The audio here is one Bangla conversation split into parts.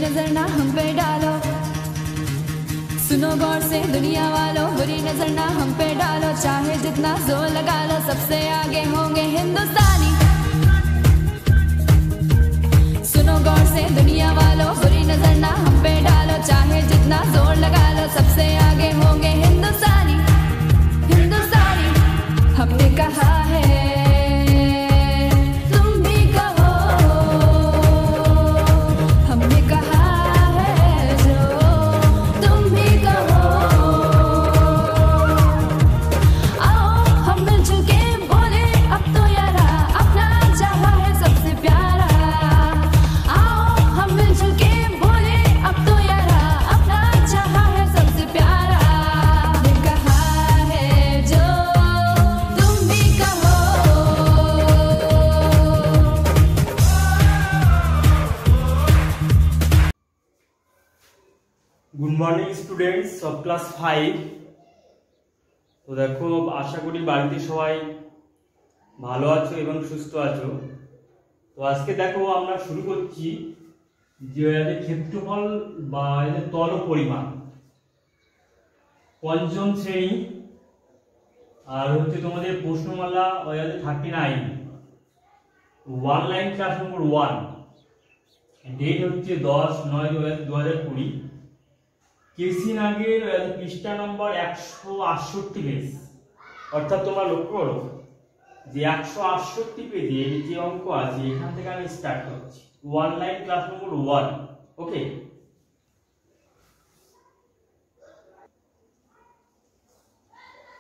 नजर ना हम पे डालो, सुनो गौर से दुनिया वालों, बुरी नजर ना हम पे डालो, चाहे जितना जोर लगा लो, सबसे आगे होंगे हिंदुस्तानी। सुनो गौर से दुनिया वालों, बुरी नजर ना हम पे डालो, चाहे जितना जोर लगा लो, सबसे आगे होंगे हिंदुस्तानी। हिंदुस्तानी हमने कहा है, तुम भी कहो, हमने कहा है जो तुम भी कहो। आओ हम मिलजुल के बोले अब तो यारा, अपना चाहा है सबसे प्यारा। आओ हम मिलजुल के बोले अब तो यारा, अपना चाहा है सबसे प्यारा। हमने कहा है जो तुम भी कहो। Good morning students of class 5। তো দেখো, আশা করি বাড়িতে সবাই ভালো আছো এবং সুস্থ আছো। তো আজকে দেখো আমরা শুরু করছি যে এদের ক্ষেত্রফল বা এদের তল পরিমাণ, পঞ্চম শ্রেণী, আর হচ্ছে তোমাদের প্রশ্নমালা 39, one line class number 1। Date হচ্ছে 10/9/2020। কেসিন আগের পৃষ্ঠা নম্বর 168 পেজ। অর্থাৎ তোমরা লক্ষ্য করো যে 168 পেজে যে অঙ্ক আছে এখান থেকে আমি স্টার্ট করছি, ওয়ান লাইন ক্লাস নম্বর 1। ওকে,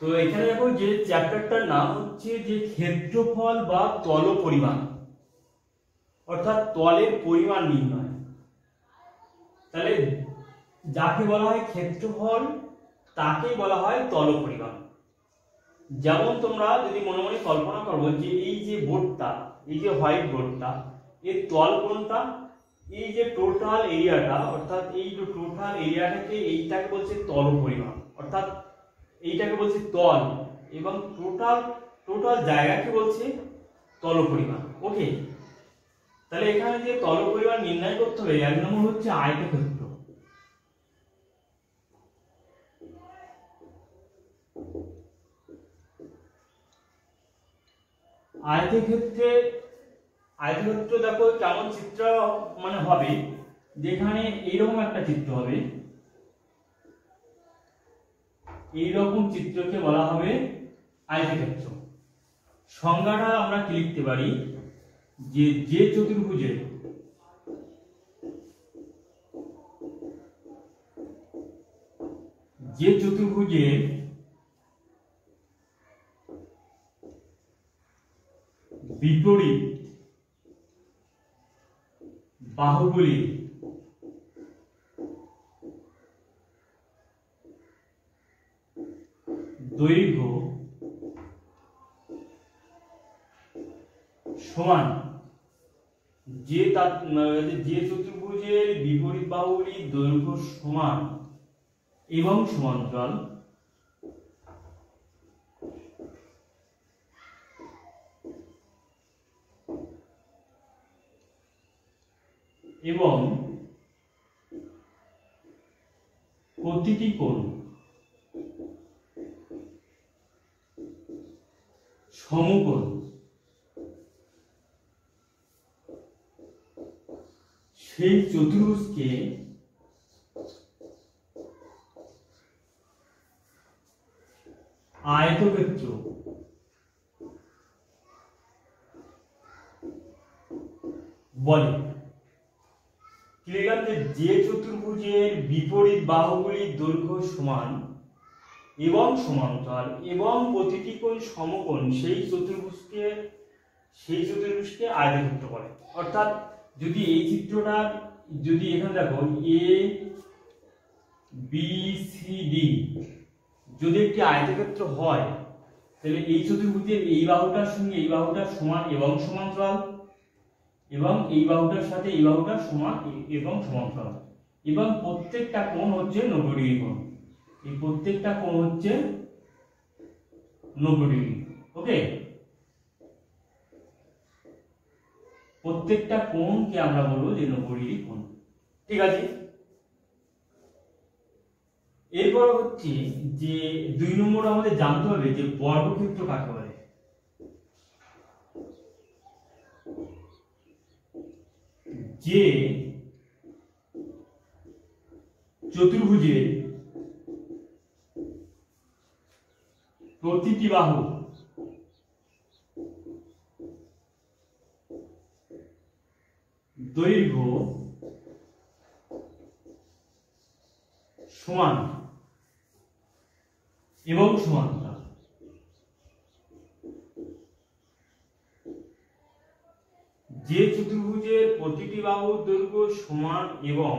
তো এখানে দেখো যে চ্যাপ্টারটার নাম হচ্ছে যে ক্ষেত্রফল বা তল পরিমাণ, অর্থাৎ তলের পরিমাণ নির্ণয়। তাহলে যাকে বলা হয় ক্ষেত্রফল তাকেই বলা হয় তল পরিমাণ। যেমন তোমরা যদি মনে মনে কল্পনা করো যে এই যে বোর্ডটা, এই যে হোয়াইট বোর্ডটা, এর তল কোনটা? এই যে টোটাল এরিয়াটা, অর্থাৎ এই যে টোটাল এরিয়াটাকে এইটাকে বলছে তল পরিমাণ, অর্থাৎ এইটাকে বলছে তল, এবং টোটাল জায়গাকে বলছে তল পরিমাণ। ওকে, তাহলে এখানে যে তল পরিমাণ নির্ণয় করতে হবে, এক নম্বর হচ্ছে আয়তক্ষেত্র। আয়তক্ষেত্র দেখো কেমন চিত্র মানে হবে, যেখানে এইরকম একটা চিত্র হবে, এইরকম চিত্রকে বলা হবে আয়তক্ষেত্র। সংজ্ঞাটা আমরা কি লিখতে পারি, যে চতুর্ভুজের বিপরীত বাহুগুলি দৈর্ঘ্য সমান, যে চতুর্ভুজের বিপরীত বাহুগুলি দৈর্ঘ্য সমান এবং সমান্তরাল, এবং প্রতিটি কোণ সমকোণ, সেই চতুর্ভুজকে আয়তক্ষেত্র বলে। যে চতুর্ভুজের বিপরীত বাহুগুলির দৈর্ঘ্য সমান এবং সমান্তরাল এবং প্রতিটি কোণ সমকোণ, সেই চতুর্ভুজকে আয়তক্ষেত্র বলে। অর্থাৎ যদি এই চিত্রটা, যদি এখানে দেখো এ বি সি ডি যদি একটি আয়তক্ষেত্র হয়, তাহলে এই চতুর্ভুজের এই বাহুটার সঙ্গে এই বাহুটা সমান এবং সমান্তরাল, এবং এই বাহুটার সাথে এই বাহুটা সমান এবং সমান্তরাল, এবং প্রত্যেকটা কোণ হচ্ছে 90 ডিগ্রি কোণ। এই প্রত্যেকটা কোণ হচ্ছে 90 ডিগ্রি। ওকে, প্রত্যেকটা কোণকে আমরা বলবো যে 90 ডিগ্রি কোণ। ঠিক আছে। এরপর হচ্ছে যে 2 নম্বর আমাদের জানতে হবে যে বর্গক্ষেত্র কাকে বলে। যে চতুর্ভুজের প্রতিটি বাহু দৈর্ঘ্য সমান এবং সমান্তরাল। যে চতুর্ভুজের প্রতিটি বাহুর দৈর্ঘ্য সমান এবং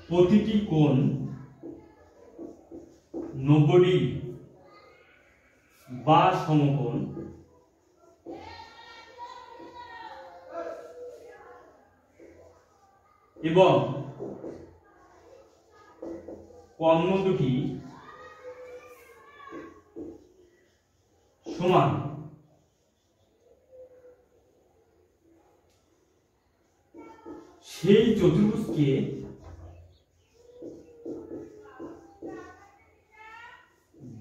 প্রতিটি কোণ 90 ডিগ্রি বা সমকোণ এবং কর্ণ দুটি সমান, সেই চতুর্ভুজকে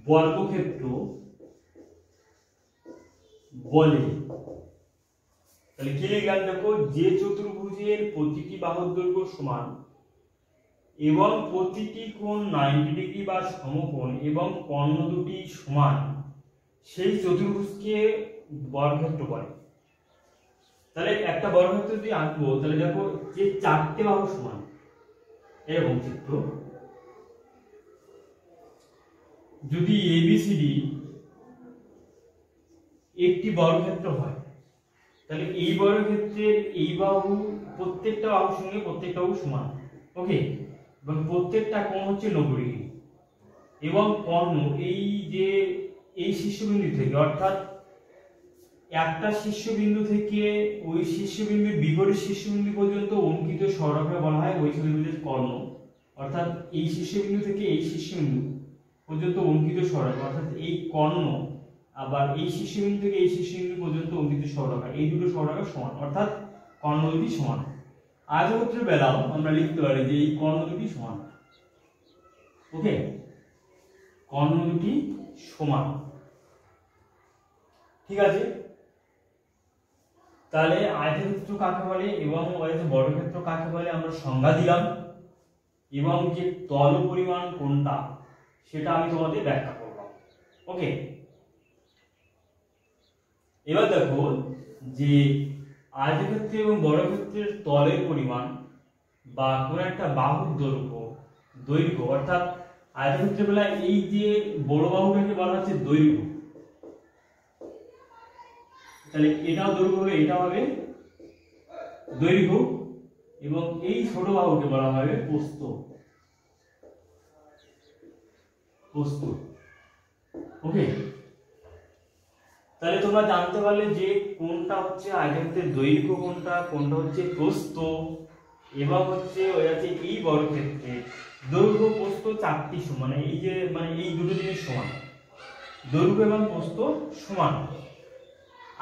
বর্গক্ষেত্র বলে। তাহলে কি লিখলাম দেখো, যে চতুর্ভুজের প্রতিটি বাহুর দৈর্ঘ্য সমান এবং প্রতিটি কোণ 90 ডিগ্রি বা সমকোণ এবং কর্ণ দুটি সমান, সেই চতুর্ভুজকে বর্গক্ষেত্র বলে। তাহলে একটা বর্গক্ষেত্র যদি আঁকবো তাহলে দেখো যে 4টে বাহু সমান, এরকম চিত্র। যদি ABCD একটি বর্গক্ষেত্র হয় তাহলে এই বর্গক্ষেত্রের এই বাহু প্রত্যেকটা বাহুর সঙ্গে প্রত্যেকটা বাহু সমান, ওকে, এবং প্রত্যেকটা কোণ হচ্ছে 90 ডিগ্রি এবং কর্ণ এই শীর্ষবিন্দু থেকে, অর্থাৎ একটা শীর্ষবিন্দু থেকে ওই শীর্ষবিন্দুর বিপরীত শীর্ষবিন্দু পর্যন্ত অঙ্কিত সরলরেখা বলা হয় ওই চতুর্ভুজের কর্ণ। অর্থাৎ এই শীর্ষবিন্দু থেকে এই শীর্ষবিন্দু পর্যন্ত অঙ্কিত সরলরেখা, অর্থাৎ এই কর্ণ আবার এই শীর্ষবিন্দু থেকে এই শীর্ষবিন্দু পর্যন্ত অঙ্কিত সরলরেখা, এই দুটো সরলরেখা সমান, অর্থাৎ কর্ণ দুটি সমান। আয়তক্ষেত্রের বেলাও আমরা লিখতে পারি যে এই কর্ণ দুটি সমান, ওকে, কর্ণ দুটি সমান। ঠিক আছে, তাহলে আয়তক্ষেত্র কাকে বলে এবং বর্গক্ষেত্র কাকে বলে আমরা সংজ্ঞা দিলাম, এবং যে তল পরিমাণ কোনটা সেটা আমি তোমাদের ব্যাখ্যা করব, ওকে। এবার দেখো যে আয়তক্ষেত্র এবং বর্গক্ষেত্রের তলের পরিমাণ বা কোন একটা বাহুর দৈর্ঘ্য, অর্থাৎ আয়তক্ষেত্রের বেলায় এই যে বড় বাহুটাকে বলা হচ্ছে দৈর্ঘ্য, তাহলে এটাও দৈর্ঘ্য হবে, এটা হবে দৈর্ঘ্য, এবং এই ছোট বাহুকে বলা হবে প্রস্থ, ওকে। তাহলে তোমরা জানতে পারলে যে কোনটা হচ্ছে আয়তক্ষেত্রের দৈর্ঘ্য, কোনটা হচ্ছে প্রস্থ, এবং হচ্ছে এই বর্গক্ষেত্রে দৈর্ঘ্য প্রস্থ 4টি সমান, এই যে এই দুটো জিনিস সমান, দৈর্ঘ্য এবং প্রস্থ সমান।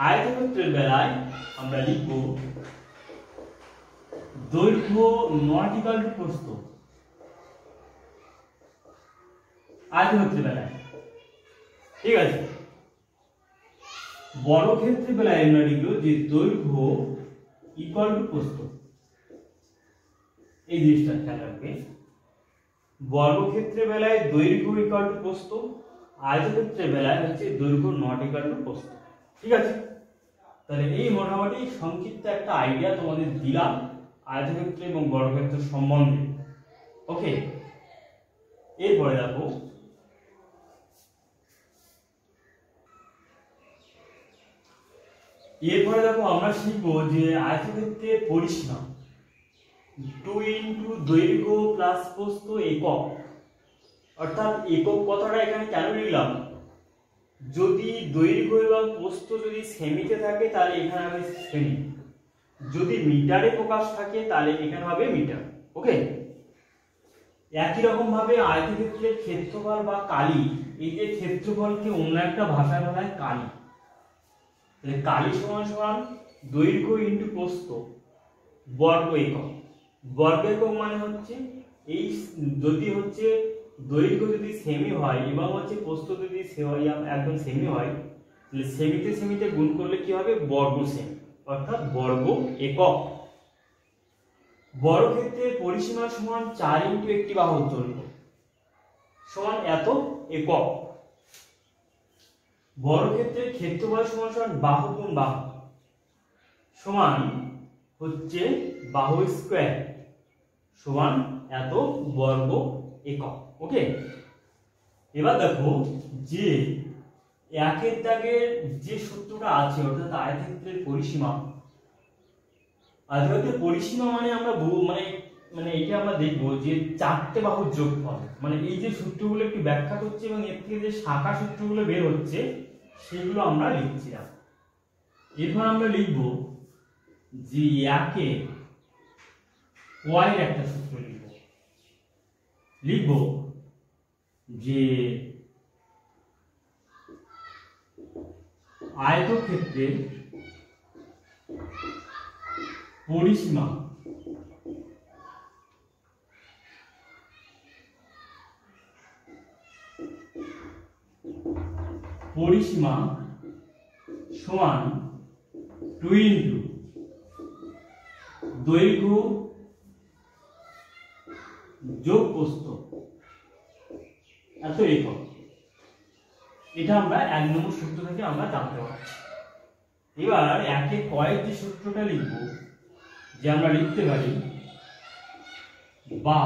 আয়তক্ষেত্রের বেলায় আমরা লিখব দৈর্ঘ্য নট ইকুয়াল টু প্রস্থ, আয়তক্ষেত্রের বেলায়, ঠিক আছে। বর্গক্ষেত্রের বেলায় আমরা লিখব যে দৈর্ঘ্য ইকুয়াল টু প্রস্থ, এই জিনিসটা খেয়াল রাখবে। বর্গক্ষেত্রের বেলায় দৈর্ঘ্য ইকুয়াল টু প্রস্থ, আয়তক্ষেত্রের বেলায় হচ্ছে দৈর্ঘ্য নট ইকুয়াল টু প্রস্থ, ঠিক আছে। তাহলে এই মোটামুটি সংক্ষিপ্ত একটা আইডিয়া তোমাদের দিলাম আয়তক্ষেত্র এবং বর্গক্ষেত্র সম্বন্ধে, ওকে। এরপরে দেখো আমরা শিখবো যে আয়তক্ষেত্রের পরিসীমা 2 দৈর্ঘ্য প্লাস প্রস্থ একক, অর্থাৎ একক কথাটা এখানে কেন লিখলাম, যদি দৈর্ঘ্য এবং প্রস্থ যদি সেমিতে থাকে তাহলে এখানে হবে সেমি, যদি মিটারে প্রকাশ থাকে তাহলে এখানে হবে মিটার। ওকে, একই রকম ভাবে আয়তক্ষেত্রের ক্ষেত্রফল বা কালি, এই যে ক্ষেত্রফলকে অন্য একটা ভাষায় বলা হয় কালি, তাহলে কালি সমান সমান দৈর্ঘ্য ইন্টু প্রস্থ বর্গ একক। বর্গ একক মানে হচ্ছে এই যদি হচ্ছে দৈর্ঘ্য যদি সেমি হয় এবং হচ্ছে প্রস্থ যদি একদম সেমি হয়, তাহলে সেমিতে সেমিতে গুণ করলে কি হবে, বর্গ সেমি, অর্থাৎ বর্গ একক। বর্গক্ষেত্রের পরিসীমা সমান 4 ইন্টু একটি বাহুর দৈর্ঘ্য সমান এত একক। বর্গক্ষেত্রের ক্ষেত্রফল সমান সমান বাহু গুণ বাহু সমান হচ্ছে বাহু স্কয়ার সমান এত বর্গ একক। ওকে, এবার দেখো যে একের দাগের যে সূত্রটা আছে অর্থাৎ আয়তক্ষেত্রের পরিসীমা, আয়তক্ষেত্রের পরিসীমা মানে আমরা মানে এটা আমরা দেখবো যে 4টে বাহুর যোগফল, মানে এই যে সূত্রগুলো একটু ব্যাখ্যা করছে এবং এর থেকে যে শাখা সূত্রগুলো বের হচ্ছে সেগুলো আমরা লিখছি না। এরপর আমরা লিখব যে একে ওয়াই এর একটা সূত্র লিখব যে আয়তক্ষেত্রের পরিসীমা সমান 2 ইন্টু দৈর্ঘ্য যোগ প্রস্থ এত একক। এটা আমরা 1 নম্বর সূত্র থেকে আমরা জানতে পারছি। এবার একে কয়ের যে সূত্রটা লিখব, যে আমরা লিখতে পারি বা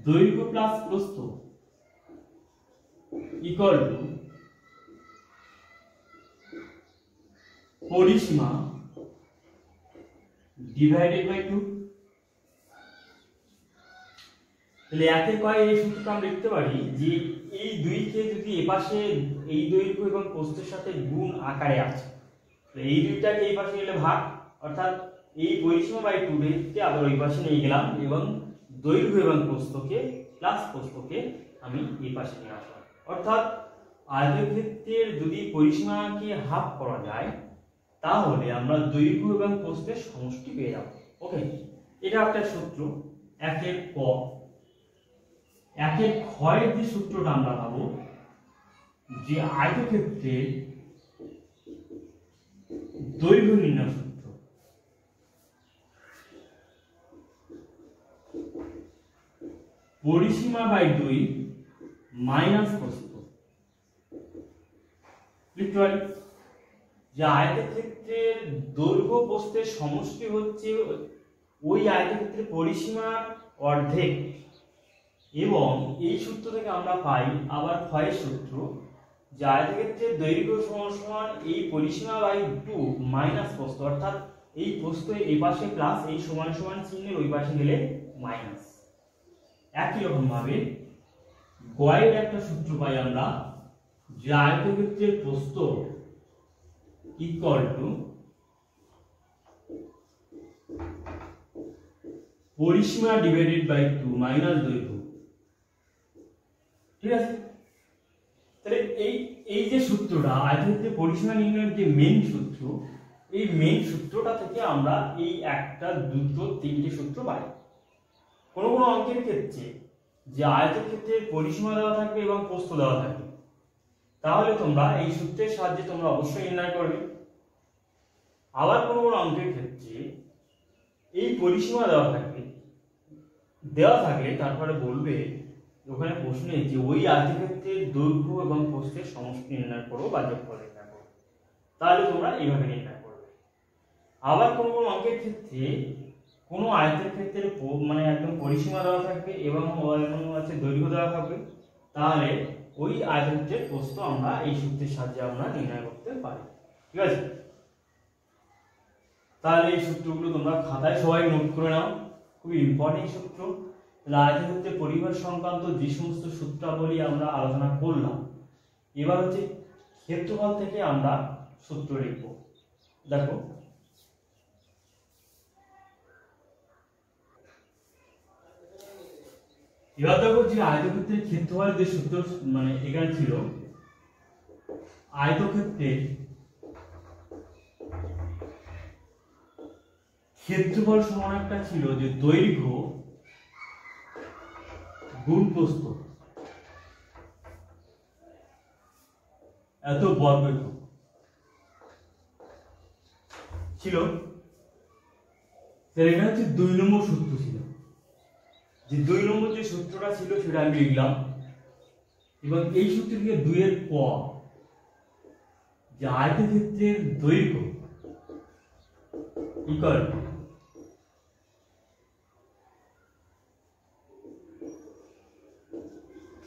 দৈর্ঘ্য প্লাস প্রস্থ ইকুয়াল টু পরিসীমা ডিভাইডেড বাই 2। তাহলে একে কয় এই সূত্রটা আমরা লিখতে পারি যে এই দুইকে যদি এপাশে এই দৈর্ঘ্য এবং প্রস্থের সাথে গুণ আকারে আছে, তো এই দুইটাকে এই পাশে গেলে ভাগ, অর্থাৎ এই পরিসীমা বাই 2 কে আবার ওই পাশে নিয়ে গেলাম এবং দৈর্ঘ্য এবং প্রস্থকে প্লাস প্রস্থকে আমি এই পাশে নিয়ে আসলাম। অর্থাৎ আয়তক্ষেত্রের যদি পরিসীমাকে হাফ করা যায় তাহলে আমরা দৈর্ঘ্য এবং প্রস্থের সমষ্টি পেয়ে যাব। ওকে, এটা একটা সূত্র একের ক। একের ক্ষয়ের যে সূত্রটা আমরা পাবো যে আয়তক্ষেত্রের দৈর্ঘ্য নির্ণয় সূত্র, পরিসীমা বাই 2 মাইনাস প্রস্থ। লিখতে পারি যে আয়তক্ষেত্রের দৈর্ঘ্য প্রস্থের সমষ্টি হচ্ছে ওই আয়তক্ষেত্রের পরিসীমার অর্ধেক, এবং এই সূত্র থেকে আমরা পাই আবার ক্ষয়ের সূত্র যে আয়তক্ষেত্রের দৈর্ঘ্য সমান সমান এই পরিসীমা বাই 2 মাইনাস প্রস্থ, অর্থাৎ এই প্রস্থ এই পাশে প্লাস, এই সমান সমান চিহ্নের ওই পাশে গেলে মাইনাস। একই রকম ভাবে গয়ের একটা সূত্র পাই আমরা যে আয়তক্ষেত্রের প্রস্থ ইকুয়াল টু পরিসীমা ডিভাইডেড বাই 2 মাইনাস দৈর্ঘ্য। ঠিক আছে, তাহলে এই যে সূত্রটা আয়তক্ষেত্রের পরিসীমা নির্ণয়ের যে মেইন সূত্র, এই মেইন সূত্রটা থেকে আমরা এই একটা দুটো তিনটে সূত্র পাই। কোনো কোনো অঙ্কের ক্ষেত্রে যে আয়তক্ষেত্রের পরিসীমা দেওয়া থাকবে এবং প্রস্থ দেওয়া থাকবে, তাহলে তোমরা এই সূত্রের সাহায্যে তোমরা অবশ্যই নির্ণয় করবে। আবার কোনো কোনো অঙ্কের ক্ষেত্রে এই পরিসীমা দেওয়া থাকলে তারপরে বলবে ওখানে প্রশ্নে যে ওই আয়তক্ষেত্রের দৈর্ঘ্য এবং প্রস্থের সমষ্টি নির্ণয় করো বা যোগফল নির্ণয় করো, তাহলে তোমরা এইভাবে নির্ণয় করবে। আবার কোনো কোনো অঙ্কের ক্ষেত্রে কোনো আয়তের ক্ষেত্রে মানে একদম পরিসীমা দেওয়া থাকবে এবং দৈর্ঘ্য দেওয়া থাকবে, তাহলে ওই আয়তক্ষেত্রের প্রস্থ আমরা এই সূত্রের সাহায্যে আমরা নির্ণয় করতে পারি। ঠিক আছে, তাহলে এই সূত্রগুলো তোমরা খাতায় সবাই নোট করে নাও, খুবই ইম্পর্টেন্ট সূত্র। তাহলে আয়তক্ষেত্রে পরিমাপ সংক্রান্ত যে সমস্ত সূত্রাবলী আমরা আলোচনা করলাম, এবার হচ্ছে ক্ষেত্রফল থেকে আমরা সূত্র লিখব। দেখো এবার দেখো যে আয়তক্ষেত্রের ক্ষেত্রফল যে সূত্র মানে এখানে ছিল, আয়তক্ষেত্রের ক্ষেত্রফল সমান একটা ছিল যে দৈর্ঘ্য গুণ প্রস্থ এত বর্গ একক ছিল। তাহলে এটা হচ্ছে 2 নম্বর সূত্র ছিল, যে 2 নম্বর যে সূত্রটা ছিল সেটা আমি লিখলাম। এবং এই সূত্র থেকে 2 এর পর যে আয়তক্ষেত্রের দৈর্ঘ্য ইকুয়াল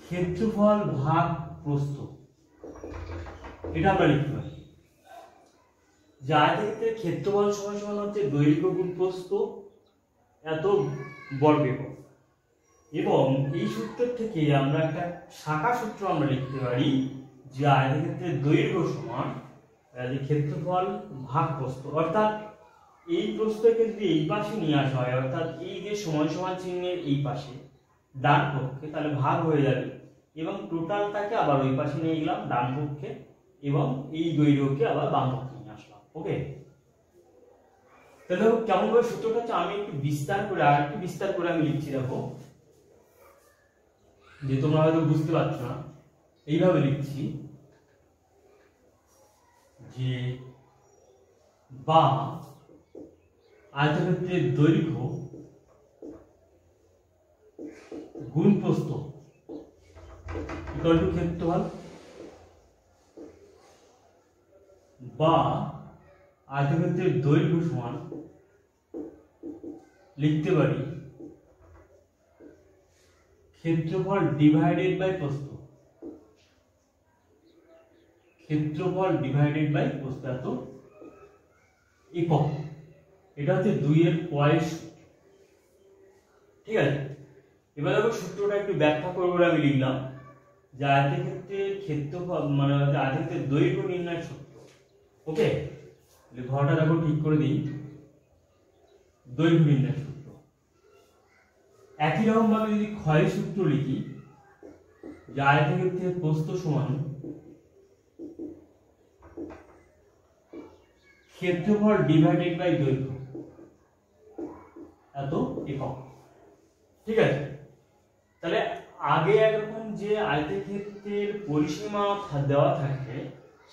ক্ষেত্রফল ভাগ প্রস্থ, এটা আমরা লিখতে পারি। যে আয়তক্ষেত্রের ক্ষেত্রফল সমান সমান হচ্ছে দৈর্ঘ্য গুণ প্রস্থ এত বর্গ একক। এবং এই সূত্র থেকে আমরা একটা শাখা সূত্র আমরা লিখতে পারি যে আয়তক্ষেত্রের দৈর্ঘ্য সমান ক্ষেত্রফল ভাগ প্রস্থ। অর্থাৎ এই প্রস্থকে যদি এই পাশে নিয়ে আসা হয়, অর্থাৎ এই যে সমান সমান চিহ্নের এই পাশে ডান পক্ষে, তাহলে ভাগ হয়ে যাবে এবং টোটালটাকে আবার ওই পাশে নিয়ে গেলাম ডান পক্ষে এবং এই দৈর্ঘ্যকে আবার বাম পক্ষে নিয়ে আসলাম। ওকে, তাহলে কেমন করে সূত্রটা হচ্ছে আমি একটু বিস্তার করে আরেকটু বিস্তার করে আমি লিখছি। দেখো যে তোমরা হয়তো বুঝতে পারছো না, এইভাবে লিখছি যে বা আয়তক্ষেত্রের দৈর্ঘ্য গুণ প্রস্থ ইকুয়াল টু ক্ষেত্রফল, বা আয়তক্ষেত্রের দৈর্ঘ্য সমান লিখতে পারি ক্ষেত্রফল ডিভাইডেড বাই প্রস্থ। ক্ষেত্রফল ডিভাইডেড বাই প্রস্থ এত একক। এটা হচ্ছে 2 এর পয়ের সূত্র। ঠিক আছে, এবার দেখো সূত্রটা একটু ব্যাখ্যা করবো। আমি লিখলাম যে আয়তক্ষেত্রের ক্ষেত্রফল মানে আয়তক্ষেত্রের দৈর্ঘ্য নির্ণয় সূত্র। ওকে, ঘরটা দেখো ঠিক করে দিই। দৈর্ঘ্য নির্ণয় সূত্র একই রকম ভাবে যদি ক্ষয়ের সূত্র লিখি যে আয়তক্ষেত্রের প্রস্থ সমান ক্ষেত্রফল ডিভাইডেড বাই দৈর্ঘ্য এত একক। ঠিক আছে, তাহলে আগে একরকম যে আয়তক্ষেত্রের পরিসীমা দেওয়া থাকে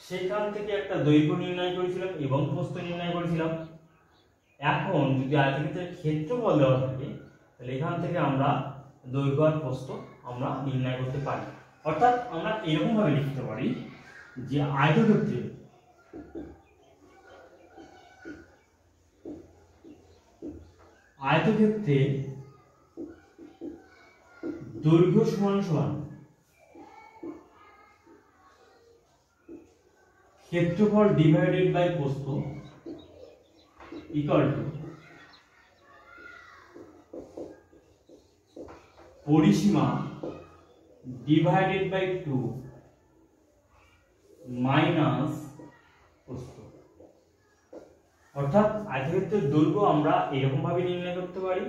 সেখান থেকে একটা দৈর্ঘ্য নির্ণয় করেছিলাম এবং প্রস্থ নির্ণয় করেছিলাম। এখন যদি আয়তক্ষেত্রের ক্ষেত্রফল দেওয়া থাকে তাহলে এখান থেকে আমরা দৈর্ঘ্য আর প্রস্থ আমরা নির্ণয় করতে পারি। অর্থাৎ আমরা এরকম ভাবে লিখতে পারি যে আয়তক্ষেত্রে দৈর্ঘ্য সমান সমান ক্ষেত্রফল ডিভাইডেড বাই প্রস্থ ইকুয়াল টু পরিসীমা ডিভাইডেড বাই 2 মাইনাস প্রস্থ। অর্থাৎ আয়তক্ষেত্রের দৈর্ঘ্য আমরা এরকম ভাবে নির্ণয় করতে পারি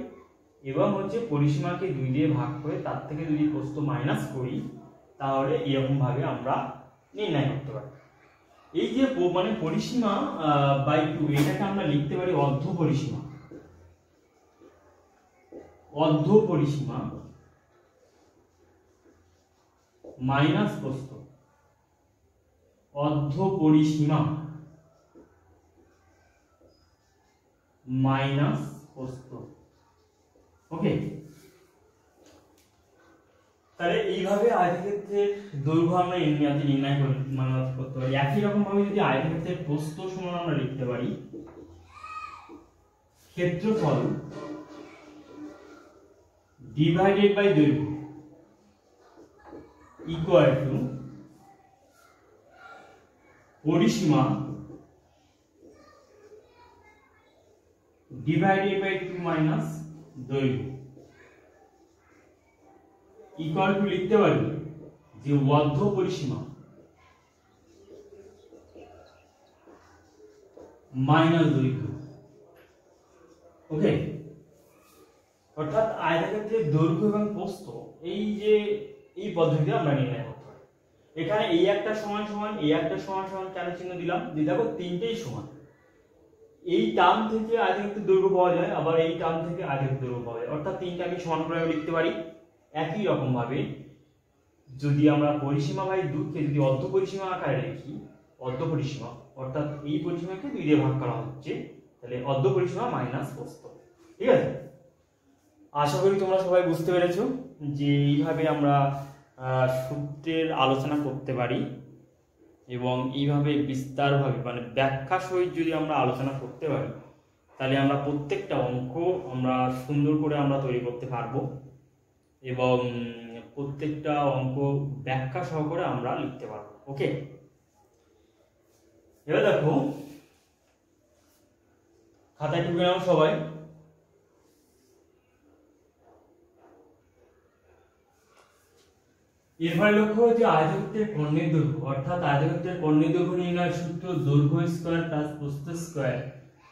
এবং হচ্ছে পরিসীমাকে 2 দিয়ে ভাগ করে তার থেকে যদি প্রস্থ মাইনাস করি তাহলে এরকম ভাবে আমরা নির্ণয় করতে পারি। এই যে মানে পরিসীমা বাই 2 এটাকে আমরা লিখতে পারি অর্ধ পরিসীমা। অর্ধ পরিসীমা মাইনাস প্রস্থ। অর্ধ পরিসীমা মাইনাস প্রস্থ। ওকে, তাহলে এইভাবে আয়তক্ষেত্রের দৈর্ঘ্য আমরা নির্ণয় করতে পারি। একই রকম ভাবে যদি আয়তক্ষেত্রের প্রস্থ সমান আমরা লিখতে পারি ক্ষেত্রফল ডিভাইডেড বাই দৈর্ঘ্য ইকুয়াল টু পরিসীমা ডিভাইডেড বাই 2 মাইনাস দৈর্ঘ্য। ইকুয়াল টু লিখতে পারি যে অর্ধ পরিসীমা মাইনাস দৈর্ঘ্য। ওকে, অর্থাৎ আয়তক্ষেত্রের দৈর্ঘ্য এবং প্রস্থ এই পদ্ধতিতে আমরা নির্ণয় করতে পারি। এখানে এই একটা সমান সমান এই একটা সমান সমান কেন চিহ্ন দিলাম, যে দেখো তিনটেই সমান। এই টার্ম থেকে আয়তক্ষেত্রের দৈর্ঘ্য পাওয়া যায়, আবার এই টার্ম থেকে আয়তক্ষেত্রের দৈর্ঘ্য পাওয়া যায়, অর্থাৎ তিনটা আমি সমান করে লিখতে পারি। একই রকম ভাবে যদি আমরা পরিসীমা বাই দূরকে যদি অর্ধ পরিসীমা আকারে লিখি, অর্ধ পরিসীমা অর্থাৎ এই পরিসীমাকে 2 দিয়ে ভাগ করা হচ্ছে, তাহলে অর্ধ পরিসীমা মাইনাস প্রস্থ। ঠিক আছে, আশা করি তোমরা সবাই বুঝতে পেরেছো যে এইভাবে আমরা সূত্রের আলোচনা করতে পারি এবং এইভাবে বিস্তারভাবে মানে ব্যাখ্যা সহিত যদি আমরা আলোচনা করতে পারি, তাহলে আমরা প্রত্যেকটা অঙ্ক আমরা সুন্দর করে আমরা তৈরি করতে পারবো এবং প্রত্যেকটা অঙ্ক ব্যাখ্যা সহকারে আমরা লিখতে পারবো। ওকে, এবার দেখো খাতায় টুকে নাও সবাই। এরপরে লক্ষ্য যে আয়তক্ষেত্রের কর্ণের দৈর্ঘ্য, অর্থাৎ আয়তক্ষেত্রের কর্ণের দৈর্ঘ্য নির্ণয়ের সূত্র দৈর্ঘ্য স্কয়ার প্লাস প্রস্থ স্কয়ার,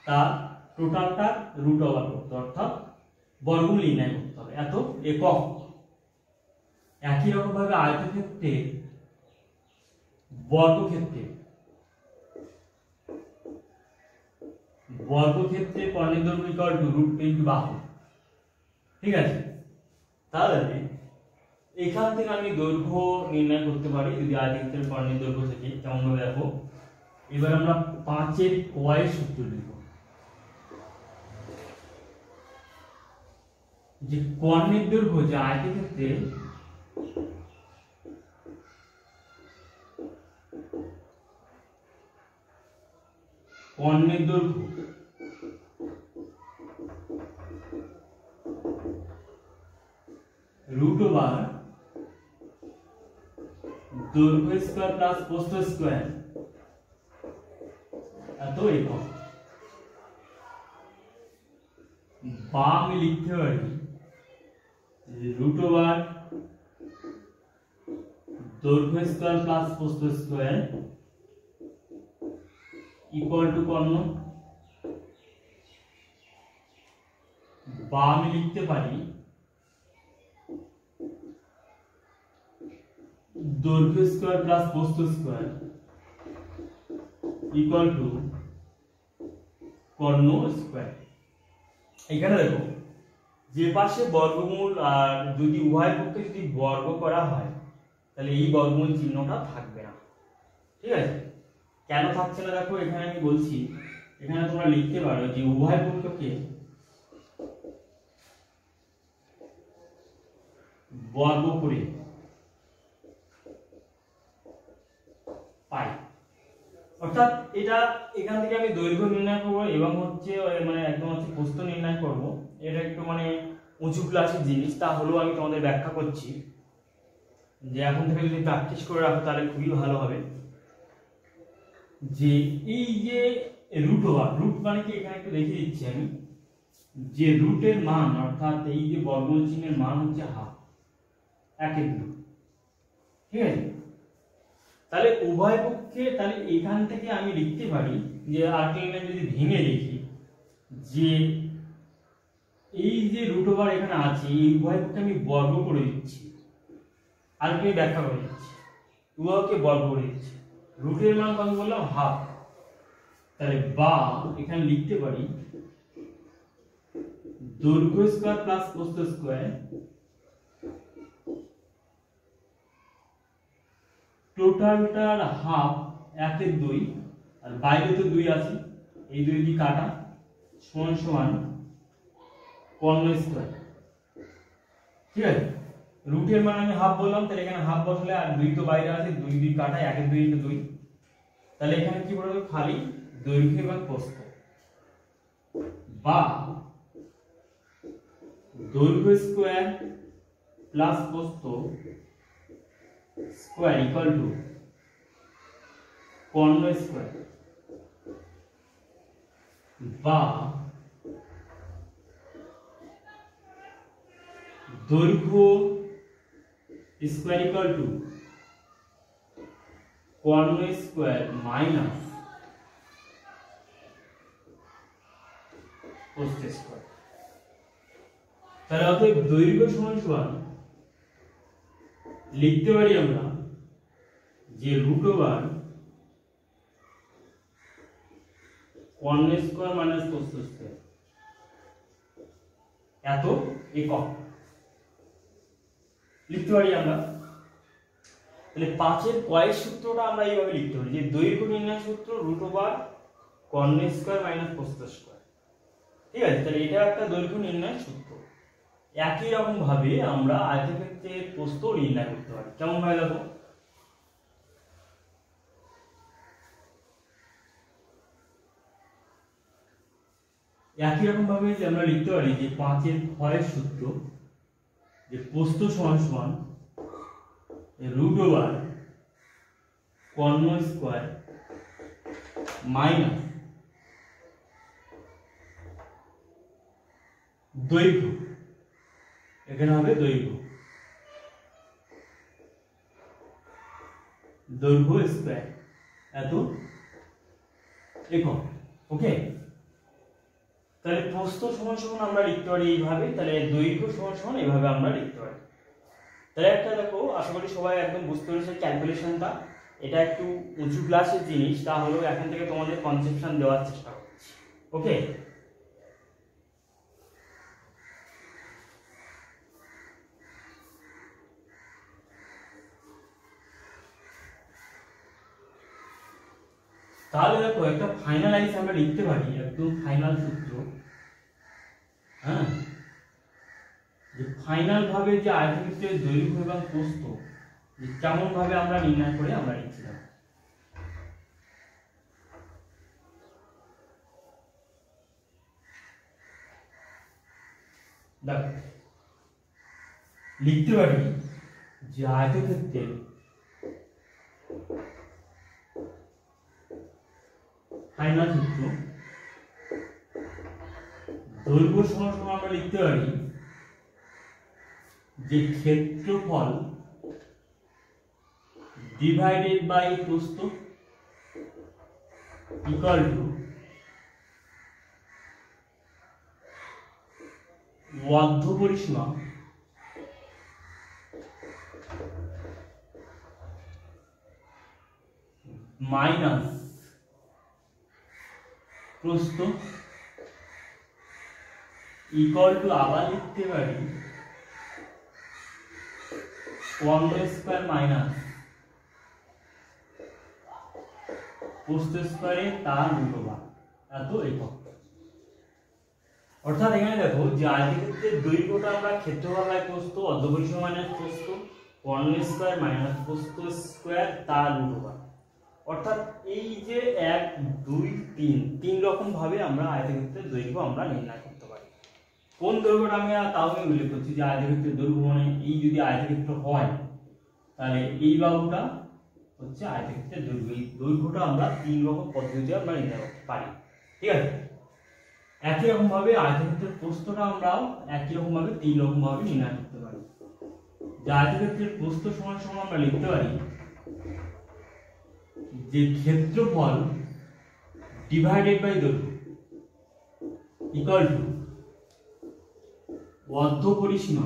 তার টোটালটা রুট ওভার করতে, অর্থাৎ বর্গমূল নির্ণয় করতে হবে এত একক। একই রকম ভাবে আয়তক্ষেত্রের বর্গক্ষেত্রের কর্ণের দৈর্ঘ্য ইকুয়াল টু রুট ইনটু বাহু। ঠিক আছে, তাহলে এখান থেকে আমি দৈর্ঘ্য নির্ণয় করতে পারি যদি আয়তক্ষেত্রের কর্ণের দৈর্ঘ্য থেকে। কেমন ভাবে দেখো, এবার আমরা 5-এর কয়ের সূত্র লিখব, যে কর্ণের দৈর্ঘ্য যে আয়তক্ষেত্রের কর্ণের দৈর্ঘ্য রুট ওভার দৈর্ঘ্য স্কয়ার প্লাস প্রস্থ স্কয়ার এত একক। বা আমি লিখতে পারি রুট ওভার দৈর্ঘ্য স্কয়ার প্লাস প্রস্থ স্কয়ার ইকুয়াল টু কর্ণ। বা আমি লিখতে পারি দৈর্ঘ্য স্কয়ার প্লাস প্রস্থ square equal to Karna square. এখানে দেখো যে পাশে বর্গমূল আর যদি উভয় পক্ষে যদি বর্গ করা হয় তাহলে এই বর্গমূল চিহ্নটা থাকবে না। ঠিক আছে, কেন থাকছে না দেখো এখানে আমি বলছি। এখানে তোমরা লিখতে পারো যে উভয় পক্ষকে বর্গ করে পাই, অর্থাৎ এটা এখান থেকে আমি দৈর্ঘ্য নির্ণয় করব এবং হচ্ছে মানে একদম হচ্ছে প্রস্থ নির্ণয় করব। এটা একটু মানে উঁচু ক্লাসের জিনিস, তা হলেও আমি তোমাদের ব্যাখ্যা করছি যে এখন থেকে যদি প্র্যাকটিস করে রাখো তাহলে খুবই ভালো হবে। যে এই যে রুট ওভার, রুট মানে কি এখানে একটু দেখিয়ে দিচ্ছি আমি, যে রুটের মান অর্থাৎ এই যে বর্গমূল চিহ্নের মান হচ্ছে হাফ, 1/2। ঠিক আছে, তাহলে উভয় পক্ষে তাহলে এখান থেকে আমি লিখতে পারি যে আর্টিকেলটা যদি ভেঙে লিখি যে এই যে রুট ওভার এখানে আছে এই উভয় পক্ষে আমি বর্গ করে দিচ্ছি, আরেকটু ব্যাখ্যা করে দিচ্ছি, উভয়কে বর্গ করে দিচ্ছি। রুটের মান কত বললাম, হাফ। তাহলে বা এখানে লিখতে পারি দৈর্ঘ্য স্কয়ার প্লাস প্রস্থ স্কয়ার টোটালটার হাফ 1/2 আর বাইরে তো 2 আছে, এই 2 দিয়ে কাটা সমান সমান কর্ণ স্কয়ার। ঠিক আছে, রুটের মান আমি হাফ বললাম, তাহলে এখানে হাফ বসলে আর 2 তো বাইরে আছে, 2 দিয়ে কাটা 1/2 × 2, তাহলে এখানে কি বলবো খালি দৈর্ঘ্য এবং প্রস্থ বা দৈর্ঘ্য স্কয়ার প্লাস প্রস্থ square equal to Karna square বা দৈর্ঘ্য square equal to Karna square minus প্রস্থ স্কোয়ার। তাহলে অতএব দৈর্ঘ্য সমান সমান লিখতে পারি আমরা যে রুট ওভার কর্ণ স্কোয়ার মাইনাস প্রস্থ স্কোয়ার এত একক লিখতে পারি আমরা। তাহলে 5-এর কয়ের সূত্রটা আমরা এইভাবে লিখতে পারি যে দৈর্ঘ্য নির্ণয় সূত্র রুট ওভার কর্ণ স্কোয়ার মাইনাস প্রস্থ স্কোয়ার। ঠিক আছে, তাহলে এটা একটা দৈর্ঘ্য নির্ণয় সূত্র। একই রকম ভাবে আমরা আয়তক্ষেত্রের প্রস্থ নির্ণয় করতে পারি। কেমন ভাবে দেখো, একই রকম ভাবে যে আমরা লিখতে পারি যে 5-এর ক্ষয়ের সূত্র যে প্রস্থ সমান সমান রুট ওভার কর্ণ স্কোয়ার মাইনাস দৈর্ঘ্য, এখানে হবে দৈর্ঘ্য স্কোয়ার এত একক। ওকে, তাহলে প্রস্থ সমান সমান আমরা লিখতে পারি এইভাবে, তাহলে দৈর্ঘ্য সমান সমান এইভাবে আমরা লিখতে পারি। তাহলে একটা দেখো, আশা করি সবাই একদম বুঝতে পেরেছে ক্যালকুলেশনটা। এটা একটু উঁচু ক্লাসের জিনিস, তা হলেও এখান থেকে তোমাদের কনসেপশন দেওয়ার চেষ্টা করছি। ওকে, তাহলে দেখো একটা ফাইনালাইজ আমরা লিখতে পারি, একদম ফাইনাল সূত্র। হ্যাঁ, যে ফাইনাল ভাবে যে আয়তক্ষেত্রের দৈর্ঘ্য এবং প্রস্থ যে কেমন ভাবে আমরা নির্ণয় করে আমরা লিখছিলাম। দেখো লিখতে পারি যে আয়তক্ষেত্রের ফাইনাল সূত্র দৈর্ঘ্য সমান সমান আমরা লিখতে পারি যে ক্ষেত্রফল ডিভাইডেড বাই প্রস্থ ইকুয়াল টু বদ্ধ পরিসীমা মাইনাস প্রস্থ ইকুয়াল টু আবার লিখতে পারি কর্ণ স্কোয়ার মাইনাস প্রস্থ স্কোয়ারে তার রুট ওভার এত একক। অর্থাৎ এখানে দেখো যে আয়তক্ষেত্রের দৈর্ঘ্যটা আমরা ক্ষেত্রফল বাই প্রস্থ অর্ধপরিসীমা মাইনাস প্রস্থ কর্ণ স্কোয়ার মাইনাস প্রস্থ স্কোয়ার তার রুট ওভার। অর্থাৎ এই যে 1 2 3 তিন রকম ভাবে আমরা আয়তক্ষেত্রের দৈর্ঘ্য আমরা নির্ণয় করতে পারি। কোন দৈর্ঘ্যটা আমি তাও আমি উল্লেখ করছি যে আয়তক্ষেত্রের দৈর্ঘ্য মানে এই যদি আয়তক্ষেত্র হয় তাহলে এই বাহুটা হচ্ছে আয়তক্ষেত্রের দৈর্ঘ্য। এই দৈর্ঘ্যটা আমরা তিন রকম পদ্ধতিতে আমরা নির্ণয় করতে পারি। ঠিক আছে, একই রকম ভাবে আয়তক্ষেত্রের প্রস্থটা আমরাও একই রকম ভাবে তিন রকম ভাবে নির্ণয় করতে পারি। যে আয়তক্ষেত্রের প্রস্থ সমান সমান আমরা লিখতে পারি যে ক্ষেত্রফল ডিভাইডেড বাই দৈর্ঘ্য ইকুয়াল টু বদ্ধ পরিসীমা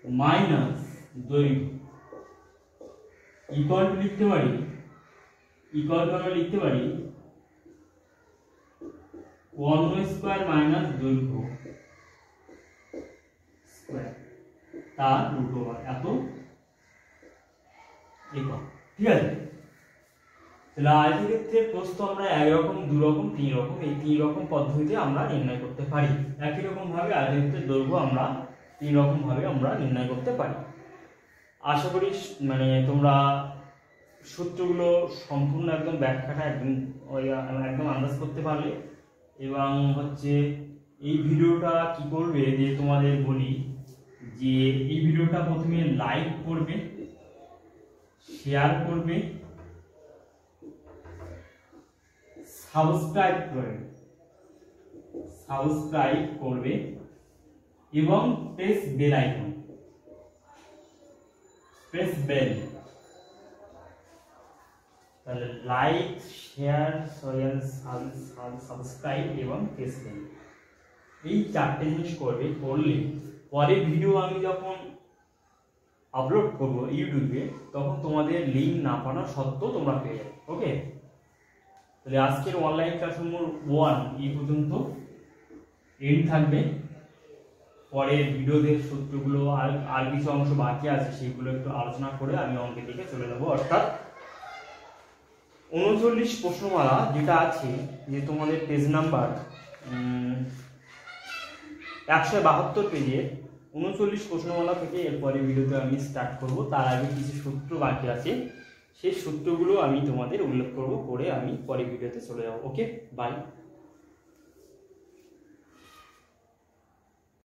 মাইনাস দৈর্ঘ্য ইকুয়াল টু লিখতে পারি আমরা লিখতে পারি কর্ণ স্কোয়ার মাইনাস দৈর্ঘ্য স্কোয়ার তার রুট ওভার এত একক। ঠিক আছে, তাহলে আয়তক্ষেত্রের প্রস্থ আমরা একরকম দু রকম তিন রকম এই তিন রকম পদ্ধতিতে আমরা নির্ণয় করতে পারি। একই রকম ভাবে আয়তক্ষেত্রের দৈর্ঘ্য আমরা তিন রকম ভাবে আমরা নির্ণয় করতে পারি। আশা করি মানে তোমরা সূত্রগুলো সম্পূর্ণ একদম ব্যাখ্যাটা একদম আন্দাজ করতে পারলে। এবং হচ্ছে এই ভিডিওটা কি করবে যে তোমাদের বলি যে এই ভিডিওটা প্রথমে লাইক করবে, শেয়ার করবে, সাবস্ক্রাইব করবে এবং press bell icon, press bell, তাহলে লাইক, শেয়ার, সাবস্ক্রাইব এবং প্রেস বেল, এই 4টে জিনিস করবে। করলে পরে ভিডিও আমি যখন আপলোড করব ইউটিউবে তখন তোমাদের লিঙ্ক না পাওয়া সত্ত্বেও তোমরা পেয়ে যাবে। ওকে, তাহলে আজকের অনলাইন ক্লাস নম্বর 1 এই পর্যন্ত এন্ড থাকবে। পরের ভিডিওতে সূত্রগুলো আর কিছু অংশ বাকি আছে সেইগুলো একটু আলোচনা করে আমি অঙ্কের দিকে চলে যাবো। অর্থাৎ 39 প্রশ্নমালা যেটা আছে, যে তোমাদের পেজ নাম্বার 172 পেজে 39 প্রশ্নমালা থেকে এরপরে ভিডিওতে আমি স্টার্ট করব। তার আগে কিছু সূত্র বাকি আছে, সেই সূত্রগুলো আমি তোমাদের উল্লেখ করব, করে আমি পরের ভিডিওতে চলে যাব। ওকে, বাই।